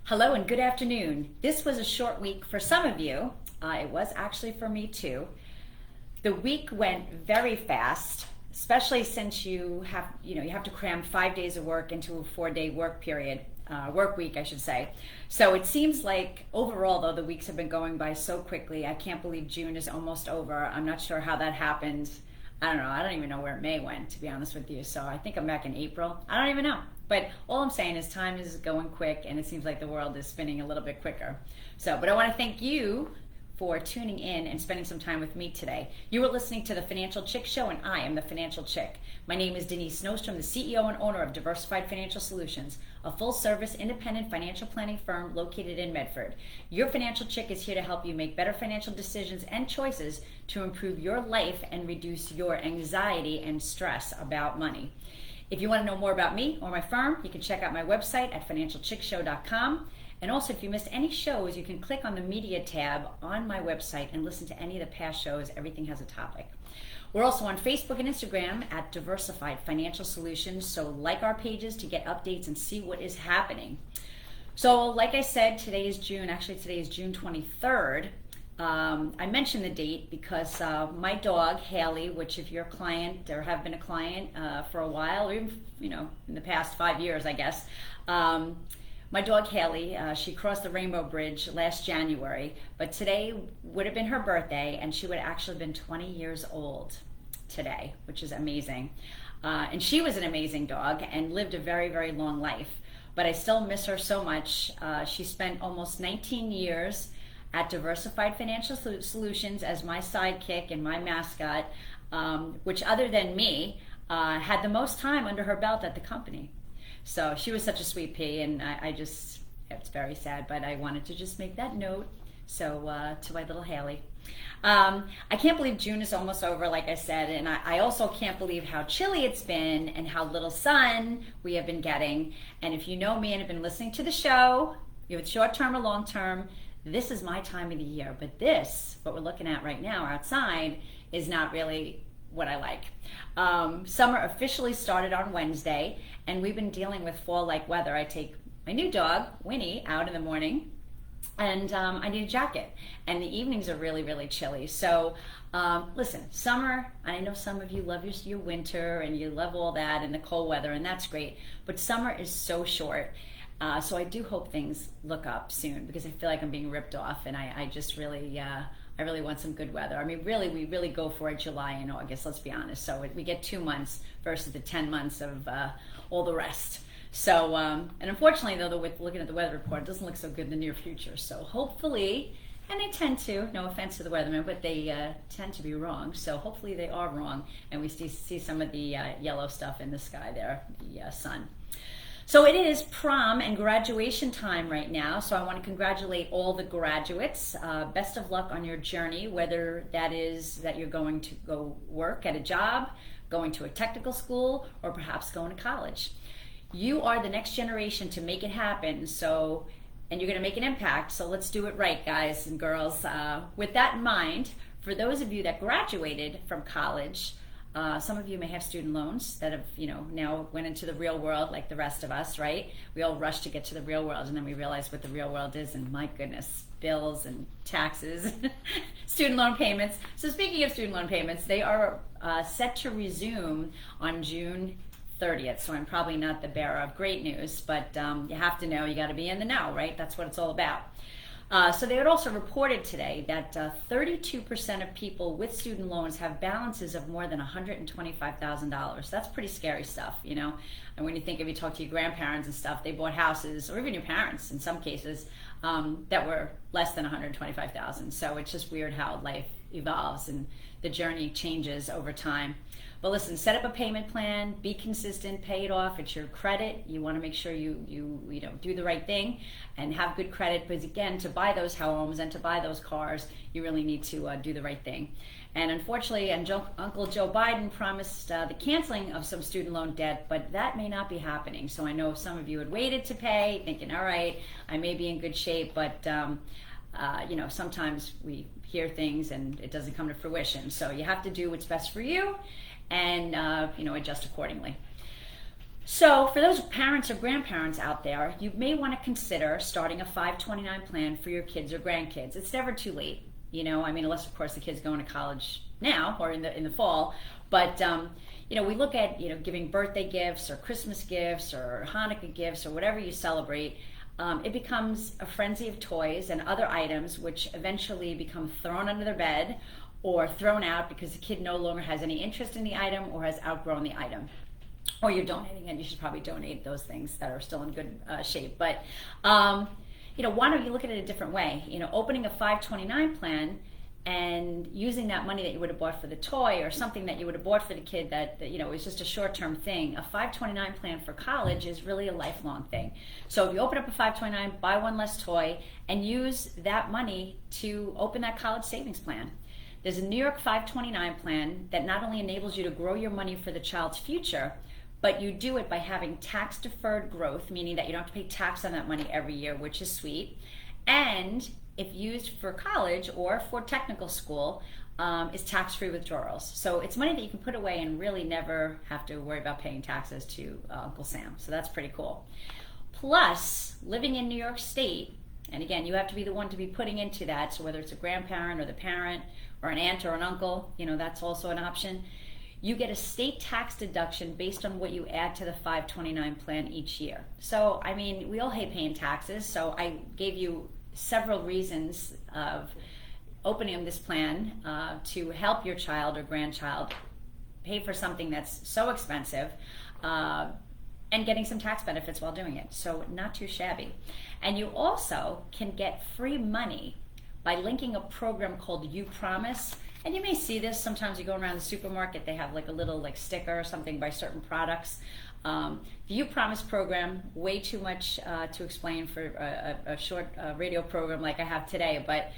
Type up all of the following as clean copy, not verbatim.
Hello and good afternoon. This was a short week for some of you. It was actually for me too. The week went very fast, especially since you have to cram 5 days of work into a 4-day work week, I should say. So it seems like overall, though, the weeks have been going by so quickly. I can't believe June is almost over. I'm not sure how that happened. I don't know. I don't even know where May went, to be honest with you. So I think I'm back in April. I don't even know. But all I'm saying is time is going quick, and it seems like the world is spinning a little bit quicker. But I want to thank you for tuning in and spending some time with me today. You are listening to The Financial Chick Show, and I am The Financial Chick. My name is Denise Snowstrom, the CEO and owner of Diversified Financial Solutions, a full-service independent financial planning firm located in Medford. Your Financial Chick is here to help you make better financial decisions and choices to improve your life and reduce your anxiety and stress about money. If you want to know more about me or my firm, you can check out my website at financialchickshow.com. And also, if you missed any shows, you can click on the media tab on my website and listen to any of the past shows. Everything has a topic. We're also on Facebook and Instagram at Diversified Financial Solutions, so like our pages to get updates and see what is happening. So like I said, today is June 23rd. I mentioned the date because my dog, Haley, which if you're a client or have been a client for a while, or even, in the past 5 years, I guess, my dog, Haley, she crossed the Rainbow Bridge last January, but today would have been her birthday, and she would have actually been 20 years old today, which is amazing. And she was an amazing dog and lived a very, very long life, but I still miss her so much. She spent almost 19 years at Diversified Financial Solutions as my sidekick and my mascot, which other than me, had the most time under her belt at the company. So she was such a sweet pea, and it's very sad, but I wanted to just make that note. So to my little Haley. I can't believe June is almost over, like I said, and I also can't believe how chilly it's been and how little sun we have been getting. And if you know me and have been listening to the show, it's short-term or long-term, this is my time of the year. But what we're looking at right now outside, is not really what I like. Summer officially started on Wednesday, and we've been dealing with fall-like weather. I take my new dog, Winnie, out in the morning, and I need a jacket. And the evenings are really, really chilly. So listen, summer, I know some of you love your winter, and you love all that and the cold weather, and that's great. But summer is so short. So I do hope things look up soon, because I feel like I'm being ripped off, and I just really, I really want some good weather. I mean, really, we really go for it July and August, let's be honest. So we get 2 months versus the 10 months of all the rest. So, and unfortunately, though, with looking at the weather report, it doesn't look so good in the near future. So hopefully, and they tend to, no offense to the weathermen, but they tend to be wrong. So hopefully they are wrong, and we see some of the yellow stuff in the sky there, the sun. So it is prom and graduation time right now, so I want to congratulate all the graduates. Best of luck on your journey, whether that is that you're going to go work at a job, going to a technical school, or perhaps going to college. You are the next generation to make it happen, and you're going to make an impact, so let's do it right, guys and girls. With that in mind, for those of you that graduated from college, some of you may have student loans that have, now went into the real world like the rest of us, right? We all rush to get to the real world, and then we realize what the real world is, and my goodness, bills and taxes, student loan payments. So speaking of student loan payments, they are set to resume on June 30th. So I'm probably not the bearer of great news, but you have to know, you got to be in the know, right? That's what it's all about. So they had also reported today that 32% of people with student loans have balances of more than $125,000. That's pretty scary stuff, And when you talk to your grandparents and stuff, they bought houses, or even your parents in some cases, that were less than $125,000. So it's just weird how life evolves and the journey changes over time. But listen, set up a payment plan, be consistent, pay it off. It's your credit. You want to make sure you do the right thing and have good credit, because again, to buy those homes and to buy those cars, you really need to do the right thing. And unfortunately, Uncle Joe Biden promised the canceling of some student loan debt, but that may not be happening. So I know some of you had waited to pay, thinking, all right, I may be in good shape, but sometimes we hear things and it doesn't come to fruition. So you have to do what's best for you and adjust accordingly. So for those parents or grandparents out there, you may want to consider starting a 529 plan for your kids or grandkids. It's never too late, I mean, unless of course the kid's going to college now or in the fall. But we look at giving birthday gifts or Christmas gifts or Hanukkah gifts or whatever you celebrate. It becomes a frenzy of toys and other items which eventually become thrown under their bed or thrown out because the kid no longer has any interest in the item or has outgrown the item. Or you're donating, and you should probably donate those things that are still in good shape. But why don't you look at it a different way? Opening a 529 plan and using that money that you would have bought for the toy or something that you would have bought for the kid that is just a short-term thing. A 529 plan for college is really a lifelong thing. So if you open up a 529, buy one less toy, and use that money to open that college savings plan. There's a New York 529 plan that not only enables you to grow your money for the child's future, but you do it by having tax-deferred growth, meaning that you don't have to pay tax on that money every year, which is sweet. And if used for college or for technical school, is tax-free withdrawals. So it's money that you can put away and really never have to worry about paying taxes to Uncle Sam. So that's pretty cool. Plus, living in New York State, and again, you have to be the one to be putting into that. So whether it's a grandparent or the parent or an aunt or an uncle, that's also an option. You get a state tax deduction based on what you add to the 529 plan each year. So, I mean, we all hate paying taxes. So I gave you several reasons of opening this plan to help your child or grandchild pay for something that's so expensive and getting some tax benefits while doing it. So not too shabby. And you also can get free money by linking a program called You Promise. And you may see this sometimes. You go around the supermarket, they have like a little sticker or something by certain products. The You Promise program, way too much to explain for a short radio program like I have today, but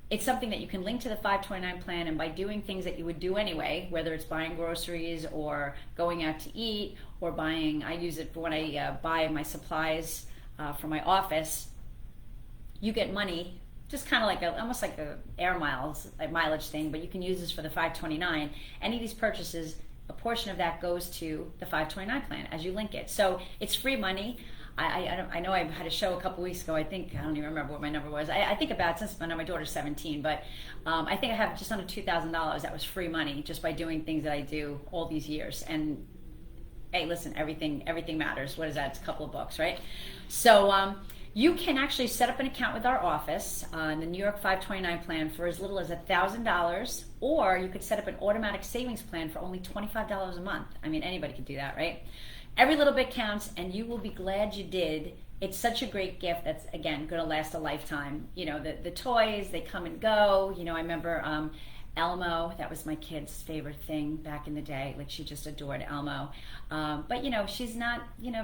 it's something that you can link to the 529 plan, and by doing things that you would do anyway, whether it's buying groceries or going out to eat or buying, I use it for when I buy my supplies for my office, you get money, just kind of like almost like a mileage thing, but you can use this for the 529. Any of these purchases, a portion of that goes to the 529 plan as you link it. So it's free money. I know I had a show a couple weeks ago. I don't even remember what my number was. I think about it since my daughter's 17, but I think I have just under $2,000 that was free money just by doing things that I do all these years. And hey, listen, everything matters. What is that? It's a couple of bucks, right? So you can actually set up an account with our office in the New York 529 plan for as little as $1,000, or you could set up an automatic savings plan for only $25 a month. I mean, anybody could do that, right? Every little bit counts, and you will be glad you did. It's such a great gift that's, again, going to last a lifetime. The toys, they come and go. I remember Elmo, that was my kid's favorite thing back in the day. Like, she just adored Elmo. But she's not,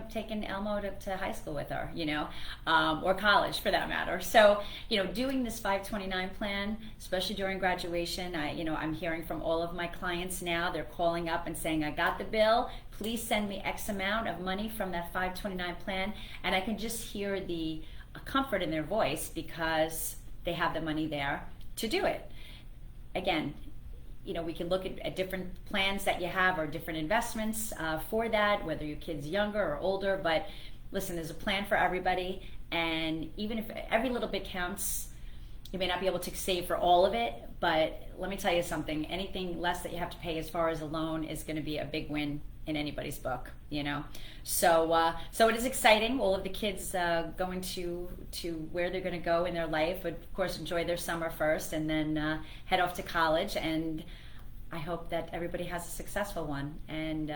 taking Elmo to high school with her, or college for that matter. So, doing this 529 plan, especially during graduation, I'm hearing from all of my clients now, they're calling up and saying, I got the bill, please send me X amount of money from that 529 plan. And I can just hear the comfort in their voice because they have the money there to do it. Again, we can look at different plans that you have or different investments for that, whether your kid's younger or older. But listen, there's a plan for everybody. And even if every little bit counts, you may not be able to save for all of it. But let me tell you something, anything less that you have to pay as far as a loan is going to be a big win in anybody's book, So it is exciting. All of the kids going to where they're going to go in their life, but of course enjoy their summer first and then head off to college. And I hope that everybody has a successful one. And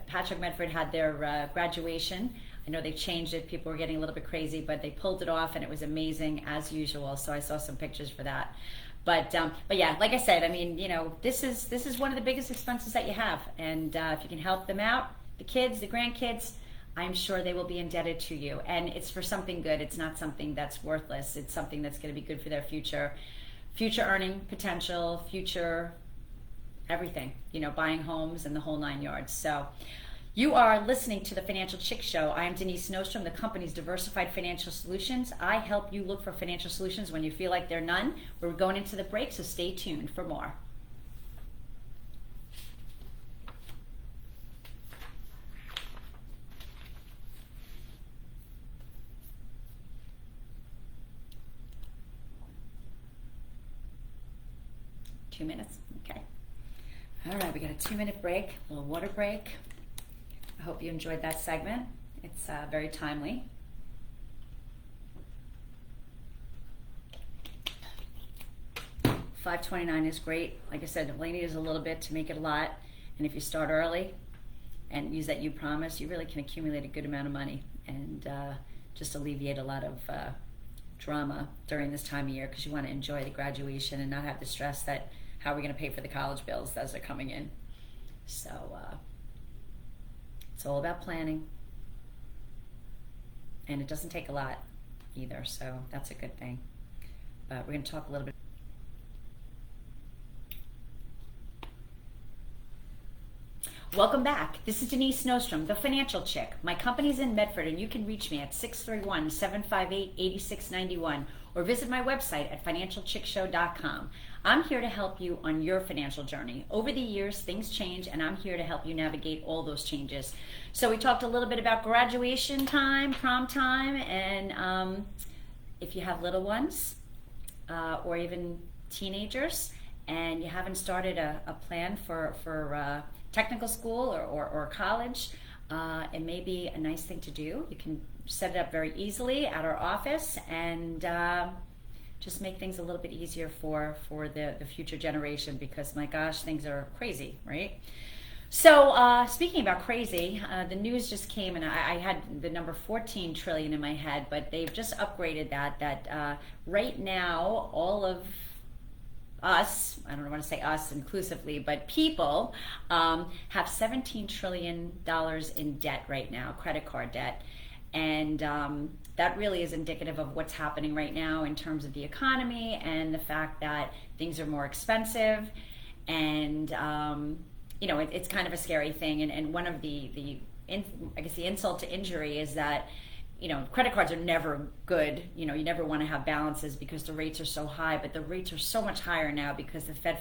Patrick Medford had their graduation. I know they changed it. People were getting a little bit crazy, but they pulled it off and it was amazing as usual. So I saw some pictures for that. But yeah, like I said, I mean, this is one of the biggest expenses that you have, and if you can help them out, the kids, the grandkids, I'm sure they will be indebted to you. And it's for something good. It's not something that's worthless. It's something that's going to be good for their future earning potential, future everything. Buying homes and the whole 9 yards. So. You are listening to the Financial Chick Show. I am Denise Nostrom, the company's Diversified Financial Solutions. I help you look for financial solutions when you feel like there are none. We're going into the break, so stay tuned for more. 2 minutes? Okay. All right, we got a 2-minute break, a little water break. I hope you enjoyed that segment. It's very timely. $5.29 is great. Like I said, all you need is a little bit to make it a lot. And if you start early and use that you promise, you really can accumulate a good amount of money and just alleviate a lot of drama during this time of year, because you want to enjoy the graduation and not have the stress that how are we going to pay for the college bills as they're coming in. So it's all about planning, and it doesn't take a lot either, so that's a good thing. But we're going to talk a little bit. Welcome back. This is Denise Nostrom, the Financial Chick. My company's in Medford, and you can reach me at 631-758-8691 or visit my website at financialchickshow.com. I'm here to help you on your financial journey. Over the years, things change, and I'm here to help you navigate all those changes. So we talked a little bit about graduation time, prom time, and if you have little ones or even teenagers and you haven't started a plan for technical school or college, it may be a nice thing to do. You can set it up very easily at our office and just make things a little bit easier for the future generation, because my gosh, things are crazy, right? So speaking about crazy, the news just came, and I had the number 14 trillion in my head, but they've just upgraded that right now all of us, I don't want to say us inclusively, but people have $17 trillion in debt right now, credit card debt. And that really is indicative of what's happening right now in terms of the economy and the fact that things are more expensive. And, it's kind of a scary thing. And one of the insult to injury is that credit cards are never good. You never want to have balances because the rates are so high, but the rates are so much higher now because the Fed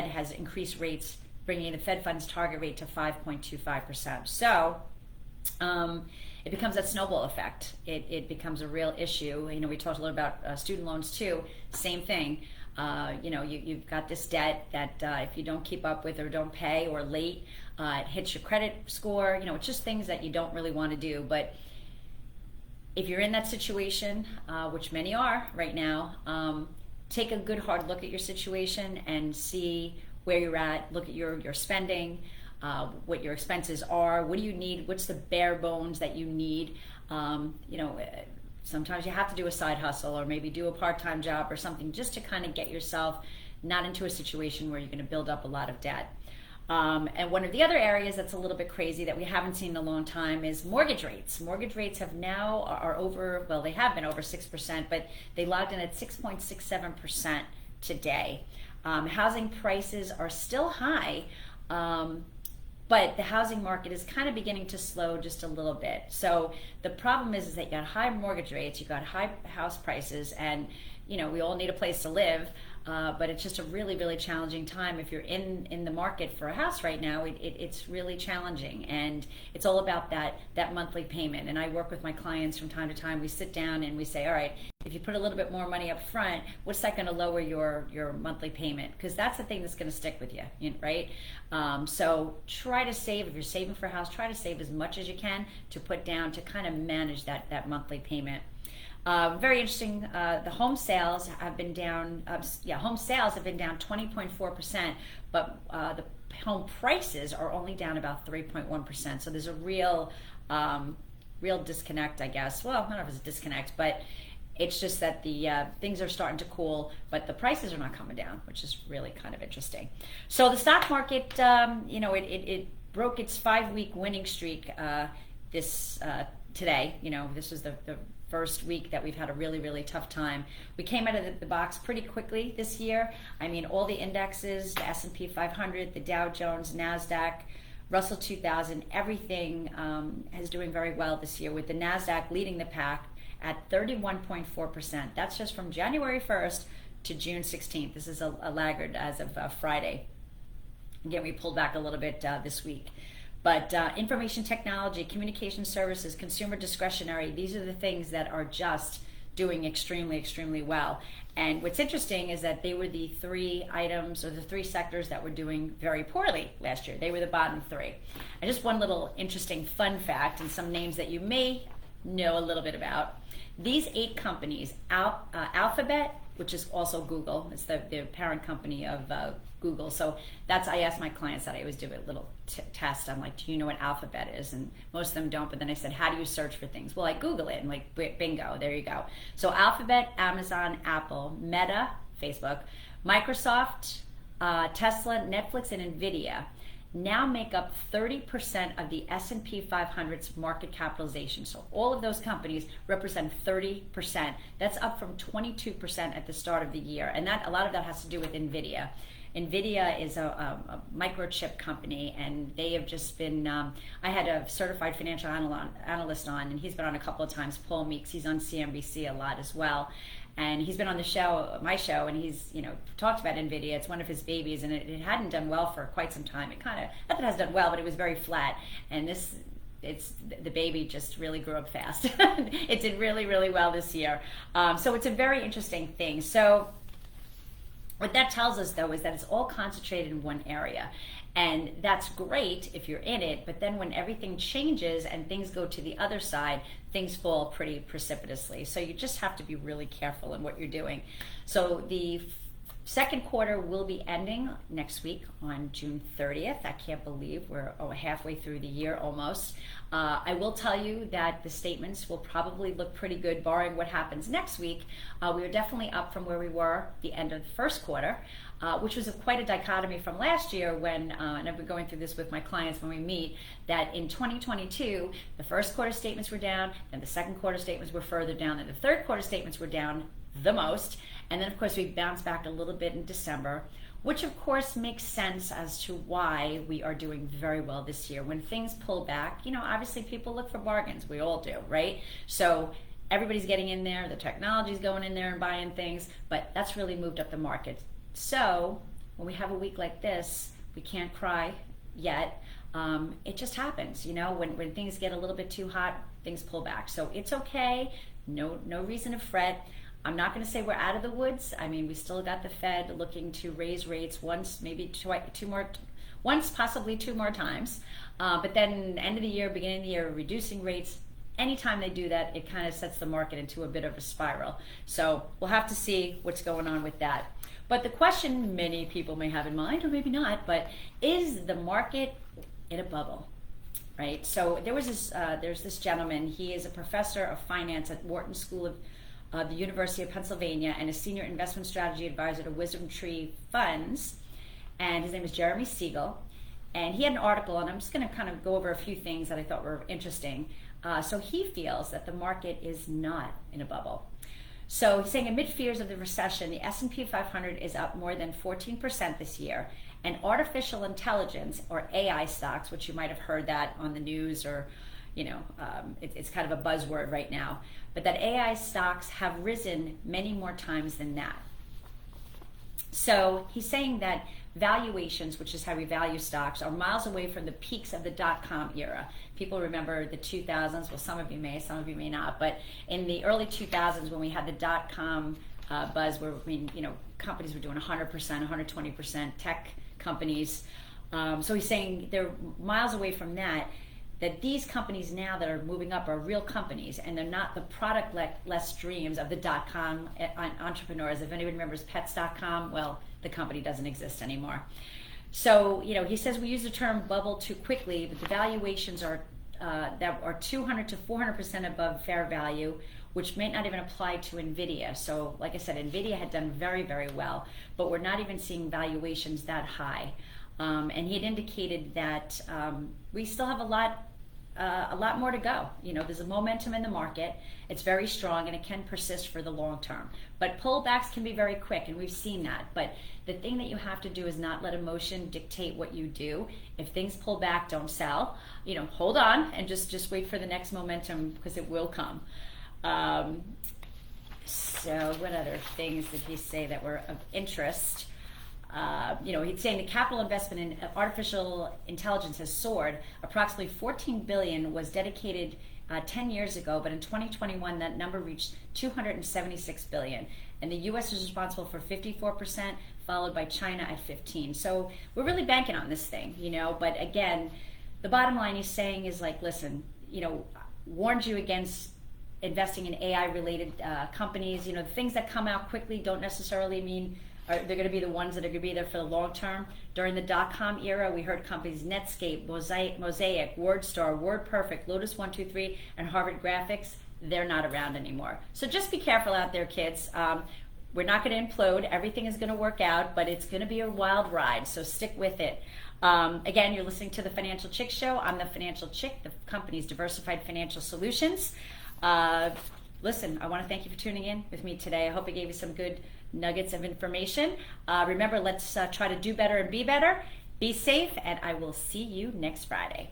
has increased rates, bringing the Fed funds target rate to 5.25%. So it becomes that snowball effect. It becomes a real issue. We talked a little about student loans too. Same thing. You've got this debt that if you don't keep up with or don't pay or late, it hits your credit score. It's just things that you don't really want to do. But if you're in that situation, which many are right now, take a good hard look at your situation and see where you're at. Look at your spending, what your expenses are. What do you need? What's the bare bones that you need? Sometimes you have to do a side hustle or maybe do a part-time job or something just to kind of get yourself not into a situation where you're going to build up a lot of debt. And one of the other areas that's a little bit crazy that we haven't seen in a long time is mortgage rates. Mortgage rates have now are over, well, they have been over 6%, but they logged in at 6.67% today. Housing prices are still high, but the housing market is kind of beginning to slow just a little bit. So the problem is that you got high mortgage rates, you got high house prices, and we all need a place to live. But it's just a really, really challenging time. If you're in the market for a house right now, it's really challenging, and it's all about that monthly payment. And I work with my clients from time to time. We sit down and we say, all right, if you put a little bit more money up front, what's that going to lower your monthly payment? Because that's the thing that's going to stick with you, right? So try to save. If you're saving for a house, try to save as much as you can to put down to kind of manage that monthly payment. Very interesting. The home sales have been down. Home sales have been down 20.4%, but the home prices are only down about 3.1%. So there's a real disconnect, I guess. Well, I don't know if it's a disconnect, but it's just that the things are starting to cool, but the prices are not coming down, which is really kind of interesting. So the stock market, it broke its 5-week winning streak today. This was the first week that we've had a really, really tough time. We came out of the box pretty quickly this year. I mean, all the indexes, the S&P 500, the Dow Jones, NASDAQ, Russell 2000, everything is doing very well this year, with the NASDAQ leading the pack at 31.4%. That's just from January 1st to June 16th. This is a laggard as of Friday. Again, we pulled back a little bit this week. But information technology, communication services, consumer discretionary, these are the things that are just doing extremely, extremely well. And what's interesting is that they were the three items or the three sectors that were doing very poorly last year. They were the bottom three. And just one little interesting fun fact, and some names that you may know a little bit about. These 8 companies, Alphabet, which is also Google, it's the parent company of Google. So I asked my clients that I always do a little test. I'm like, do you know what Alphabet is? And most of them don't. But then I said, how do you search for things? Well, I Google it and like, bingo, there you go. So Alphabet, Amazon, Apple, Meta, Facebook, Microsoft, Tesla, Netflix, and Nvidia now make up 30% of the S&P 500's market capitalization. So all of those companies represent 30%. That's up from 22% at the start of the year. And a lot of that has to do with Nvidia. Nvidia is a microchip company, and they have just been, I had a certified financial analyst on, and he's been on a couple of times, Paul Meeks. He's on CNBC a lot as well. And he's been on the show, my show, and he's, talked about Nvidia. It's one of his babies, and it hadn't done well for quite some time. It kind of, not that it has done well, but it was very flat. And the baby just really grew up fast. It did really, really well this year. So it's a very interesting thing. So what that tells us, though, is that it's all concentrated in one area. And that's great if you're in it, but then when everything changes and things go to the other side, things fall pretty precipitously. So you just have to be really careful in what you're doing. So the second quarter will be ending next week on June 30th. I can't believe we're halfway through the year almost. I will tell you that the statements will probably look pretty good, barring what happens next week. We are definitely up from where we were the end of the first quarter, which was quite a dichotomy from last year when, and I've been going through this with my clients when we meet, that in 2022, the first quarter statements were down, then the second quarter statements were further down, and the third quarter statements were down the most. And then, of course, we bounced back a little bit in December, which, of course, makes sense as to why we are doing very well this year. When things pull back, obviously people look for bargains. We all do, right? So everybody's getting in there. The technology's going in there and buying things, but that's really moved up the market. So when we have a week like this, we can't cry yet. It just happens, when things get a little bit too hot, things pull back. So it's okay. No reason to fret. I'm not going to say we're out of the woods. I mean, we still got the Fed looking to raise rates once, maybe possibly two more times. But then end of the year, beginning of the year, reducing rates. Anytime they do that, it kind of sets the market into a bit of a spiral. So we'll have to see what's going on with that. But the question many people may have in mind, or maybe not, but is the market in a bubble? Right? So there's this gentleman. He is a professor of finance at Wharton School of the University of Pennsylvania and a senior investment strategy advisor to Wisdom Tree Funds. And his name is Jeremy Siegel. And he had an article, and I'm just going to kind of go over a few things that I thought were interesting. So he feels that the market is not in a bubble. So he's saying amid fears of the recession, the S&P 500 is up more than 14% this year. And artificial intelligence, or AI stocks, which you might have heard that on the news, or it's kind of a buzzword right now, but that AI stocks have risen many more times than that. So he's saying that valuations, which is how we value stocks, are miles away from the peaks of the dot-com era. People remember the 2000s. Well, some of you may not, but in the early 2000s when we had the dot-com buzz where, companies were doing 100%, 120%, tech companies. So he's saying they're miles away from that these companies now that are moving up are real companies, and they're not the product-less dreams of the dot-com entrepreneurs. If anyone remembers Pets.com, well, the company doesn't exist anymore. So, he says we use the term bubble too quickly, but the valuations are 200 to 400% above fair value, which may not even apply to Nvidia. So, like I said, Nvidia had done very, very well, but we're not even seeing valuations that high. And he had indicated that we still have a lot more to go. There's a momentum in the market. It's very strong, and it can persist for the long term. But pullbacks can be very quick, and we've seen that. But the thing that you have to do is not let emotion dictate what you do. If things pull back, don't sell. Hold on and just wait for the next momentum, because it will come. So what other things did he say that were of interest? He's saying the capital investment in artificial intelligence has soared. Approximately $14 billion was dedicated 10 years ago, but in 2021 that number reached 276 billion, and the US is responsible for 54%, followed by China at 15. So we're really banking on this thing, but again, the bottom line he's saying is like, listen, warned you against investing in AI related companies. The things that come out quickly don't necessarily mean they're going to be the ones that are going to be there for the long term. During the dot-com era, we heard companies Netscape, Mosaic, WordStar, WordPerfect, Lotus 123, and Harvard Graphics. They're not around anymore. So just be careful out there, kids. We're not going to implode. Everything is going to work out, but it's going to be a wild ride. So stick with it. Again, you're listening to the Financial Chick Show. I'm the Financial Chick, the company's diversified financial solutions. Listen, I want to thank you for tuning in with me today. I hope it gave you some good nuggets of information. Remember, let's try to do better and be better. Be safe, and I will see you next Friday.